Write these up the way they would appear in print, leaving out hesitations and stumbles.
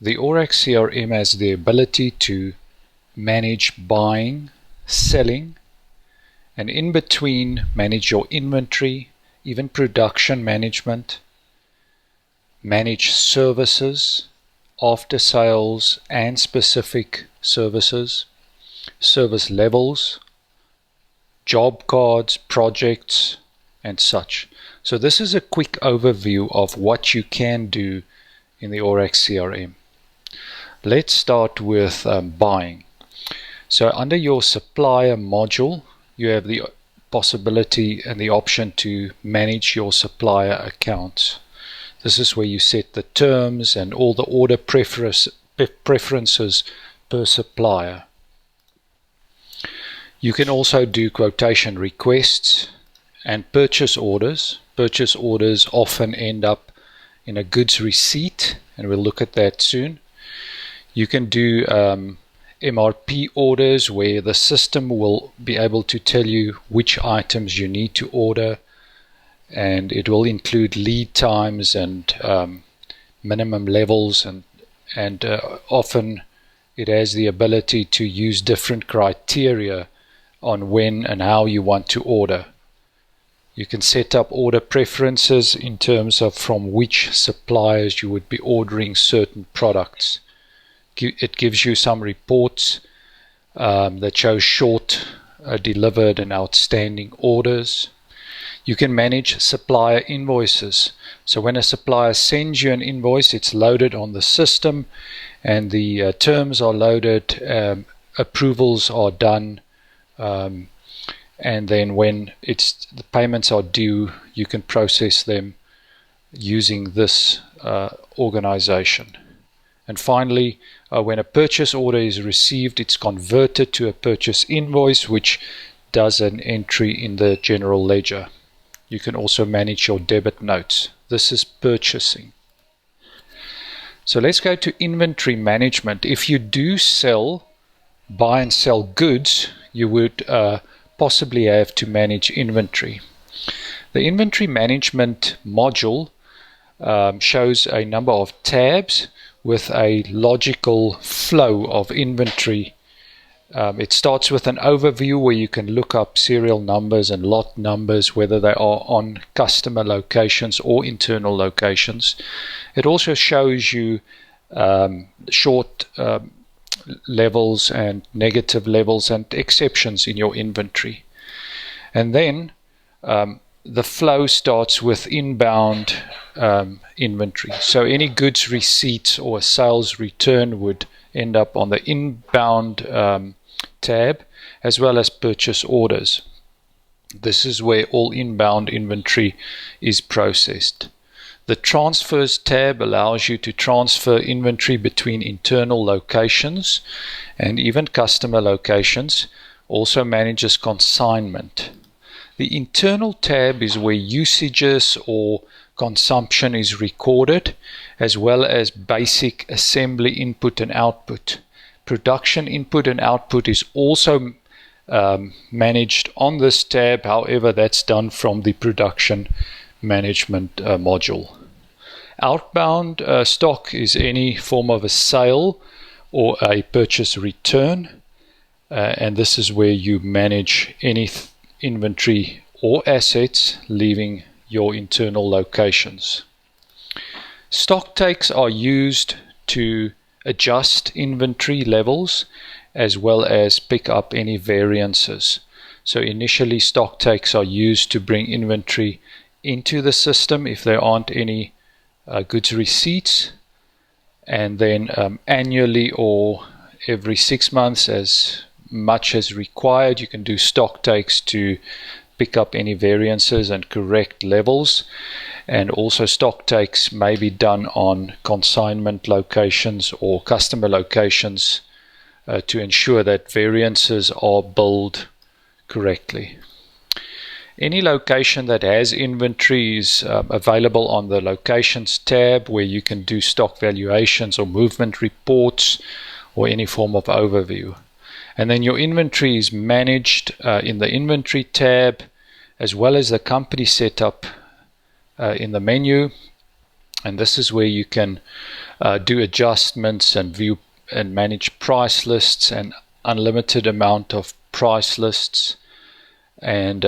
The Orax CRM has the ability to manage buying, selling, and in between manage your inventory, even production management, manage services, after sales and specific services, service levels, job cards, projects, and such. So this is a quick overview of what you can do in the Orax CRM. Let's start with buying. So under your supplier module, you have the possibility and the option to manage your supplier accounts. This is where you set the terms and all the order preferences per supplier. You can also do quotation requests and purchase orders. Purchase orders often end up in a goods receipt, and we'll look at that soon. You can do MRP orders, where the system will be able to tell you which items you need to order, and it will include lead times and minimum levels, and often it has the ability to use different criteria on when and how you want to order. You can set up order preferences in terms of from which suppliers you would be ordering certain products. It gives you some reports that show short, delivered, and outstanding orders. You can manage supplier invoices. So when a supplier sends you an invoice, it's loaded on the system, and the terms are loaded, approvals are done, and then when the payments are due, you can process them using this organization. And finally, when a purchase order is received, it's converted to a purchase invoice, which does an entry in the general ledger. You can also manage your debit notes. This is purchasing. So let's go to inventory management. If you do buy and sell goods, you would possibly have to manage inventory. The inventory management module shows a number of tabs with a logical flow of inventory. It starts with an overview where you can look up serial numbers and lot numbers, whether they are on customer locations or internal locations. It also shows you short levels and negative levels and exceptions in your inventory. And then the flow starts with inbound inventory. So any goods receipts or sales return would end up on the inbound tab, as well as purchase orders. This is where all inbound inventory is processed. The transfers tab allows you to transfer inventory between internal locations and even customer locations. Also manages consignment. The internal tab is where usages or consumption is recorded, as well as basic assembly input and output. Production input and output is also managed on this tab. However, that's done from the production management module. Outbound stock is any form of a sale or a purchase return, and this is where you manage any inventory or assets leaving your internal locations. Stock takes are used to adjust inventory levels as well as pick up any variances. So initially, stock takes are used to bring inventory into the system if there aren't any goods receipts, and then annually or every 6 months, as much as required, you can do stock takes to pick up any variances and correct levels. And also stock takes may be done on consignment locations or customer locations to ensure that variances are billed correctly. Any location that has inventory is available on the locations tab, where you can do stock valuations or movement reports or any form of overview. And then your inventory is managed in the inventory tab, as well as the company setup in the menu. And this is where you can do adjustments and view and manage price lists and unlimited amount of price lists, and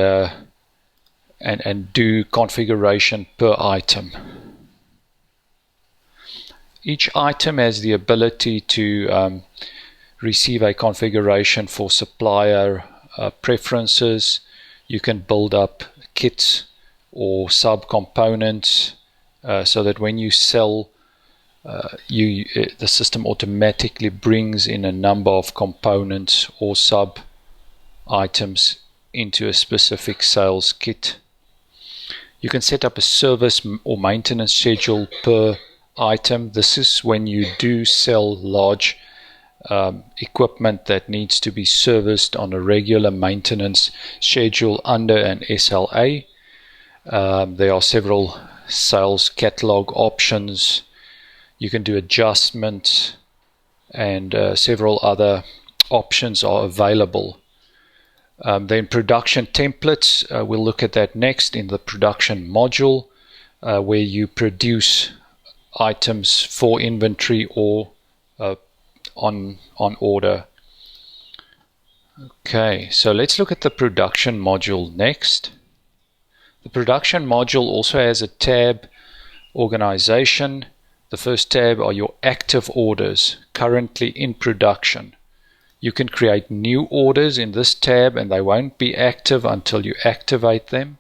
do configuration per item. Each item has the ability to receive a configuration for supplier preferences. You can build up kits or sub-components so that when you sell, the system automatically brings in a number of components or sub-items into a specific sales kit. You can set up a service or maintenance schedule per item. This is when you do sell large equipment that needs to be serviced on a regular maintenance schedule under an SLA. There are several sales catalog options. You can do adjustments, and several other options are available. Then production templates, we'll look at that next in the production module, where you produce items for inventory or on order. Okay, so let's look at the production module next. The production module also has a tab, organization. The first tab are your active orders currently in production. You can create new orders in this tab, and they won't be active until you activate them.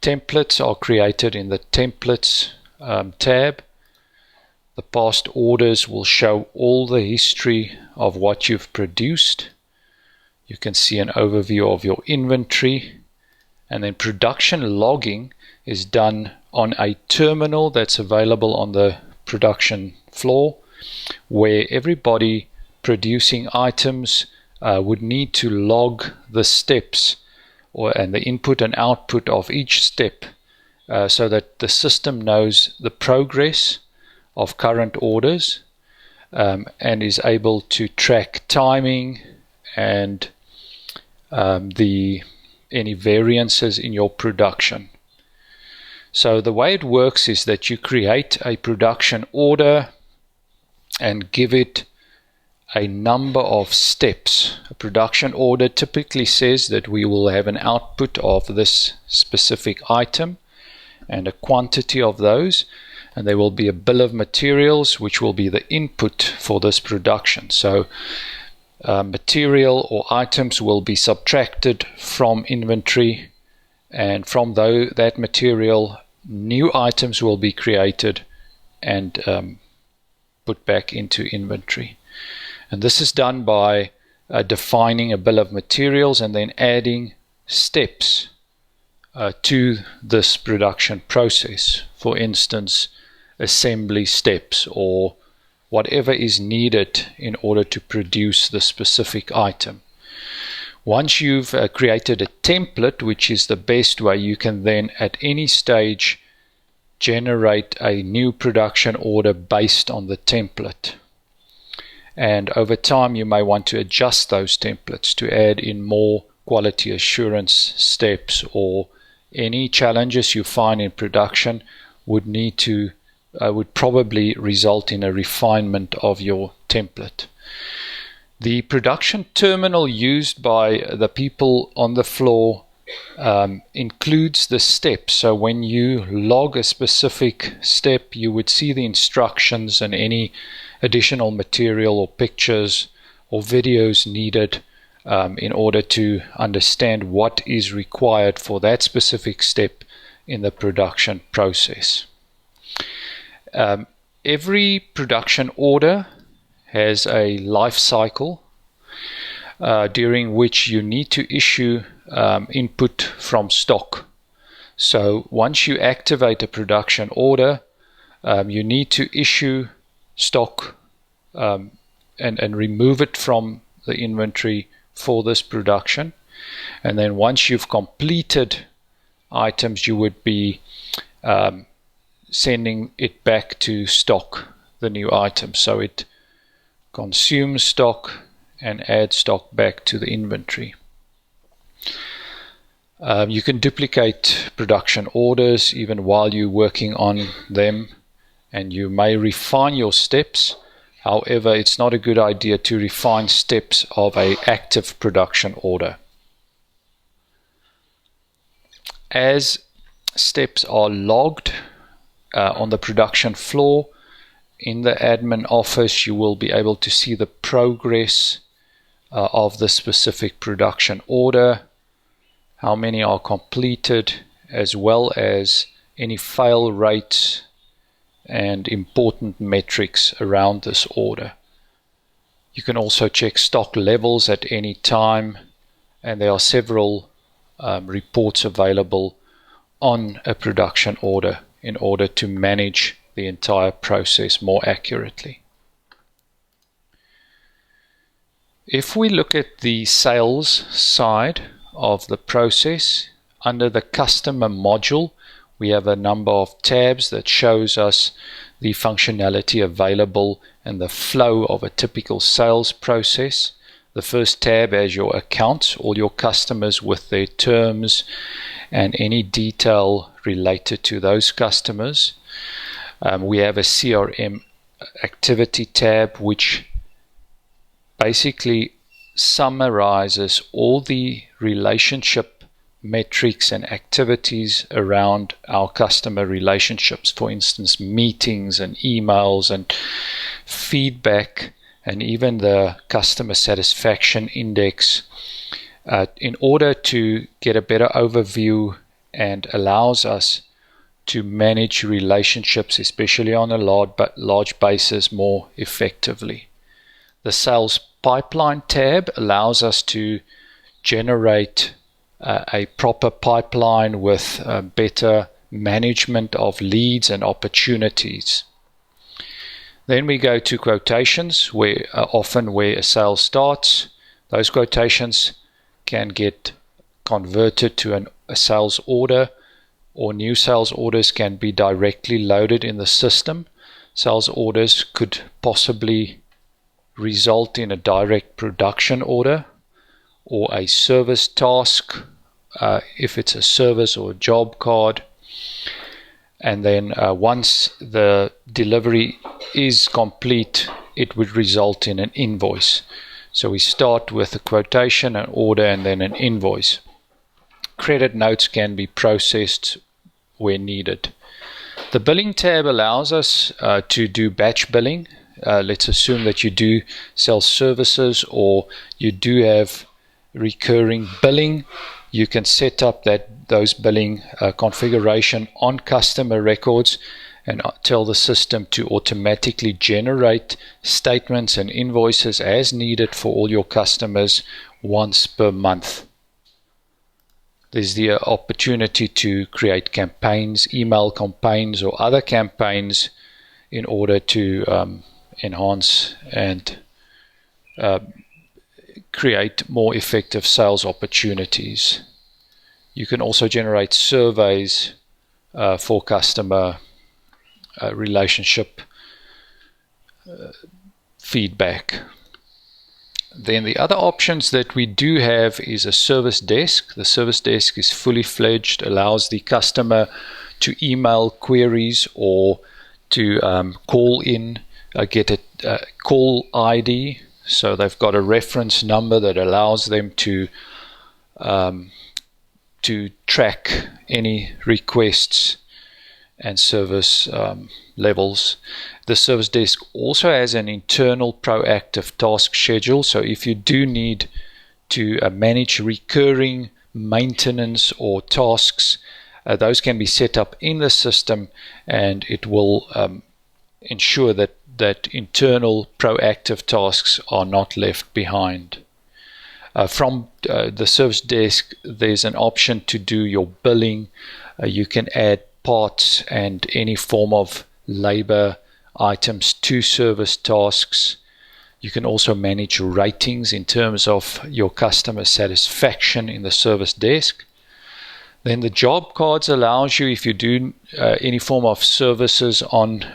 Templates are created in the templates tab. The past orders will show all the history of what you've produced. You can see an overview of your inventory. And then production logging is done on a terminal that's available on the production floor, where everybody producing items would need to log the steps and the input and output of each step, so that the system knows the progress of current orders, and is able to track timing and any variances in your production. So the way it works is that you create a production order and give it a number of steps. A production order typically says that we will have an output of this specific item and a quantity of those, and there will be a bill of materials which will be the input for this production. So material or items will be subtracted from inventory, and from that material new items will be created and put back into inventory. And this is done by defining a bill of materials and then adding steps to this production process. For instance, assembly steps or whatever is needed in order to produce the specific item. Once you've created a template, which is the best way, you can then at any stage generate a new production order based on the template. And over time you may want to adjust those templates to add in more quality assurance steps, or any challenges you find in production would probably result in a refinement of your template. The production terminal used by the people on the floor includes the steps. So when you log a specific step, you would see the instructions and any additional material or pictures or videos needed in order to understand what is required for that specific step in the production process. Every production order has a life cycle during which you need to issue input from stock. So once you activate a production order, you need to issue stock and remove it from the inventory for this production. And then once you've completed items, you would be sending it back to stock, the new item. So it consumes stock and adds stock back to the inventory. You can duplicate production orders even while you're working on them, and you may refine your steps. However, it's not a good idea to refine steps of an active production order. As steps are logged on the production floor, in the admin office, you will be able to see the progress of the specific production order, how many are completed, as well as any fail rates and important metrics around this order. You can also check stock levels at any time, and there are several reports available on a production order in order to manage the entire process more accurately. If we look at the sales side of the process, under the customer module, we have a number of tabs that shows us the functionality available and the flow of a typical sales process. The first tab has your accounts, all your customers with their terms and any detail related to those customers. We have a CRM activity tab, which basically summarizes all the relationship metrics and activities around our customer relationships. For instance, meetings and emails and feedback, and even the customer satisfaction index, in order to get a better overview, and allows us to manage relationships, especially on a large basis, more effectively. The sales pipeline tab allows us to generate a proper pipeline with better management of leads and opportunities. Then we go to quotations, where often where a sale starts. Those quotations can get converted to a sales order, or new sales orders can be directly loaded in the system. Sales orders could possibly result in a direct production order or a service task, if it's a service or a job card. And then once the delivery is complete, it would result in an invoice. So we start with a quotation, an order, and then an invoice. Credit notes can be processed where needed. The billing tab allows us to do batch billing. Let's assume that you do sell services or you do have recurring billing. You can set up those billing configuration on customer records and tell the system to automatically generate statements and invoices as needed for all your customers once per month. There's the opportunity to create campaigns, email campaigns or other campaigns in order to enhance and create more effective sales opportunities. You can also generate surveys for customer relationship feedback. Then the other options that we do have is a service desk. The service desk is fully fledged, allows the customer to email queries or to call in, get a call ID. So they've got a reference number that allows them to track any requests and service levels. The service desk also has an internal proactive task schedule. So if you do need to manage recurring maintenance or tasks, those can be set up in the system, and it will ensure that internal proactive tasks are not left behind. From the service desk, there's an option to do your billing. You can add parts and any form of labor items to service tasks. You can also manage ratings in terms of your customer satisfaction in the service desk. Then the job cards allows you, if you do any form of services on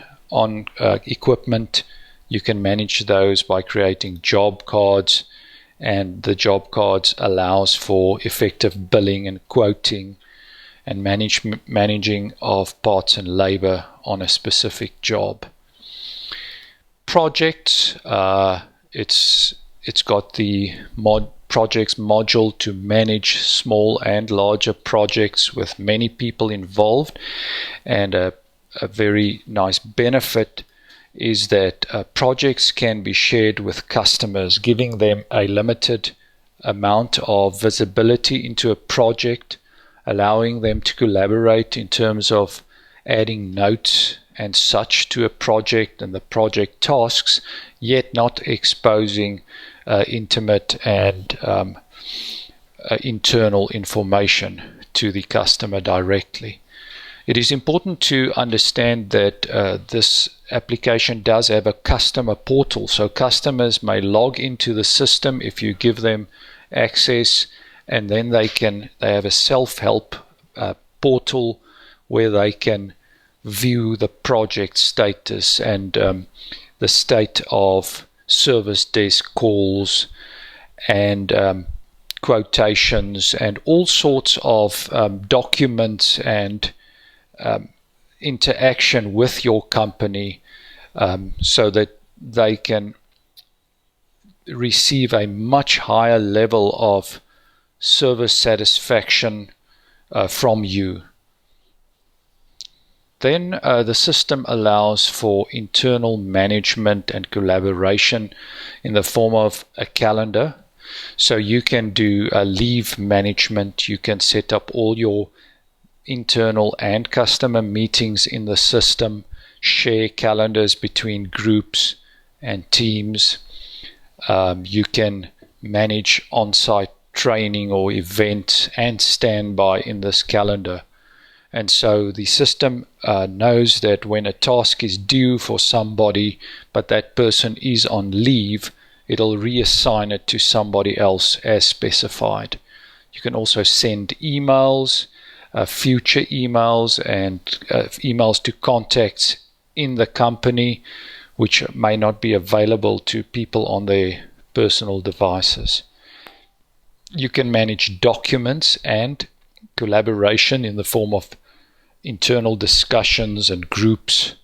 equipment, you can manage those by creating job cards and the job cards allows for effective billing and quoting and managing of parts and labor on a specific job. Projects, it's got the projects module to manage small and larger projects with many people involved, and a very nice benefit is that projects can be shared with customers, giving them a limited amount of visibility into a project, allowing them to collaborate in terms of adding notes and such to a project and the project tasks, yet not exposing intimate and internal information to the customer directly. It is important to understand that this application does have a customer portal, so customers may log into the system if you give them access, and then they have a self-help portal where they can view the project status and the state of service desk calls and quotations and all sorts of documents and interaction with your company, so that they can receive a much higher level of service satisfaction from you. Then the system allows for internal management and collaboration in the form of a calendar. So you can do leave management, you can set up all your internal and customer meetings in the system, share calendars between groups and teams. You can manage on-site training or events and standby in this calendar. And so the system knows that when a task is due for somebody, but that person is on leave, it'll reassign it to somebody else as specified. You can also send emails, future emails, and emails to contacts in the company, which may not be available to people on their personal devices. You can manage documents and collaboration in the form of internal discussions and groups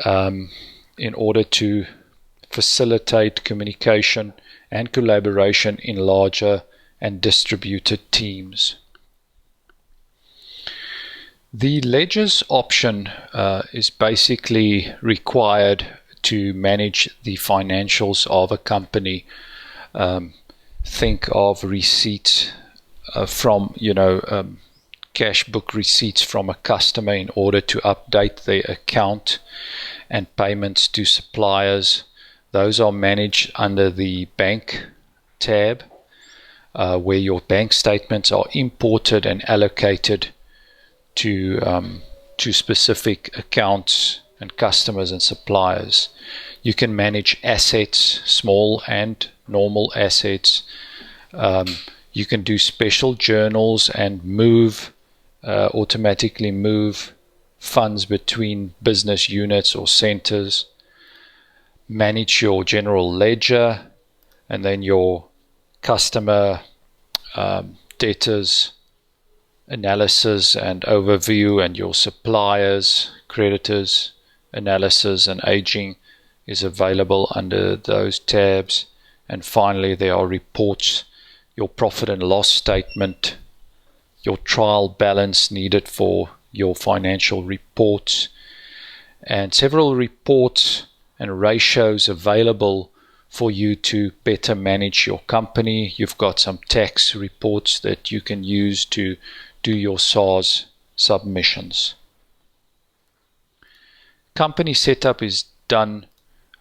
in order to facilitate communication and collaboration in larger and distributed teams. The ledgers option is basically required to manage the financials of a company. Think of receipts from, cash book receipts from a customer in order to update their account, and payments to suppliers. Those are managed under the bank tab, where your bank statements are imported and allocated to specific accounts and customers and suppliers. You can manage assets, small and normal assets. You can do special journals and automatically move funds between business units or centers. Manage your general ledger, and then your customer debtors analysis and overview, and your suppliers, creditors analysis and aging is available under those tabs. And finally, there are reports, your profit and loss statement, your trial balance needed for your financial reports, and several reports and ratios available for you to better manage your company. You've got some tax reports that you can use to do your SARS submissions. Company setup is done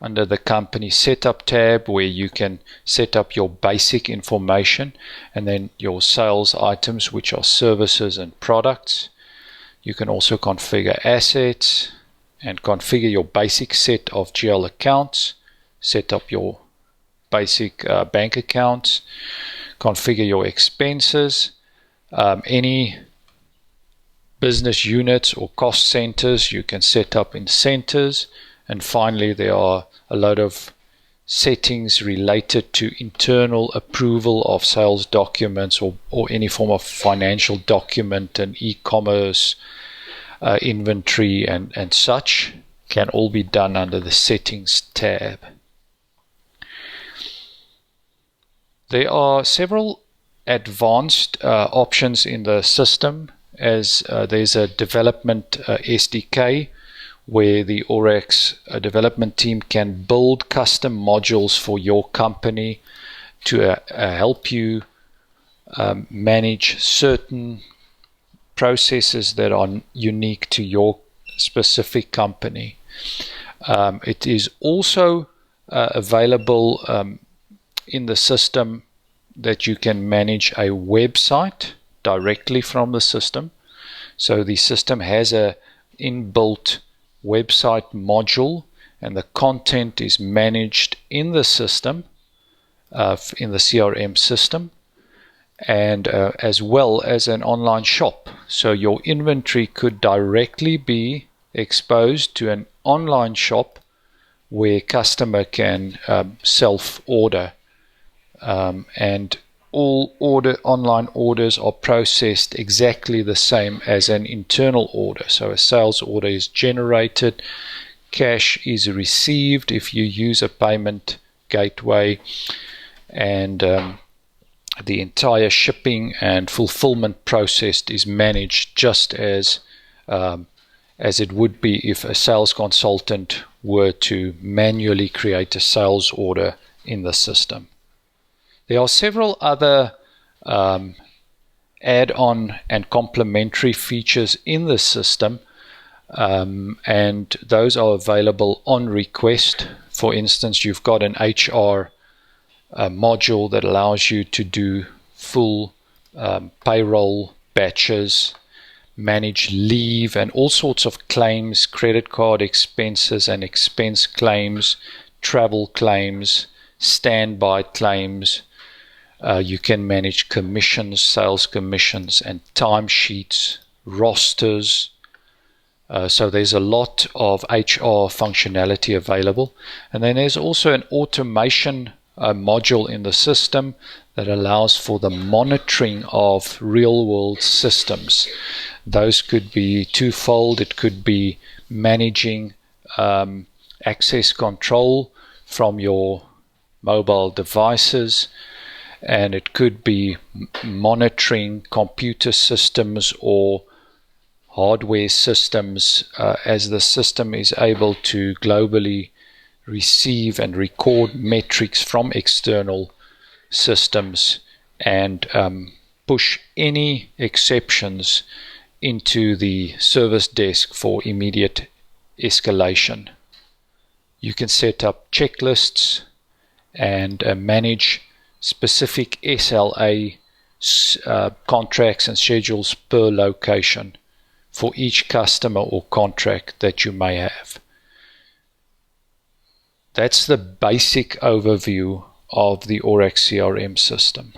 under the company setup tab, where you can set up your basic information and then your sales items, which are services and products. You can also configure assets and configure your basic set of GL accounts, set up your basic bank accounts, configure your expenses, any business units or cost centers you can set up in centers, and finally there are a load of settings related to internal approval of sales documents or any form of financial document and e-commerce, inventory and such can all be done under the Settings tab. There are several advanced options in the system, as there's a development SDK where the Orax development team can build custom modules for your company to help you manage certain processes that are unique to your specific company. It is also available in the system that you can manage a website directly from the system. So the system has a inbuilt website module, and the content is managed in the system, in the CRM system, and as well as an online shop. So your inventory could directly be exposed to an online shop where customer can self-order, and all online orders are processed exactly the same as an internal order. So a sales order is generated, cash is received if you use a payment gateway, and the entire shipping and fulfillment process is managed just as it would be if a sales consultant were to manually create a sales order in the system. There are several other add-on and complementary features in the system, and those are available on request. For instance, you've got an HR module that allows you to do full payroll batches, manage leave and all sorts of claims, credit card expenses and expense claims, travel claims, standby claims. You can manage commissions, sales commissions, and timesheets, rosters. So there's a lot of HR functionality available. And then there's also an automation module in the system that allows for the monitoring of real-world systems. Those could be twofold. It could be managing access control from your mobile devices, and it could be monitoring computer systems or hardware systems as the system is able to globally receive and record metrics from external systems and push any exceptions into the service desk for immediate escalation. You can set up checklists and manage specific SLA contracts and schedules per location for each customer or contract that you may have. That's the basic overview of the Orax CRM system.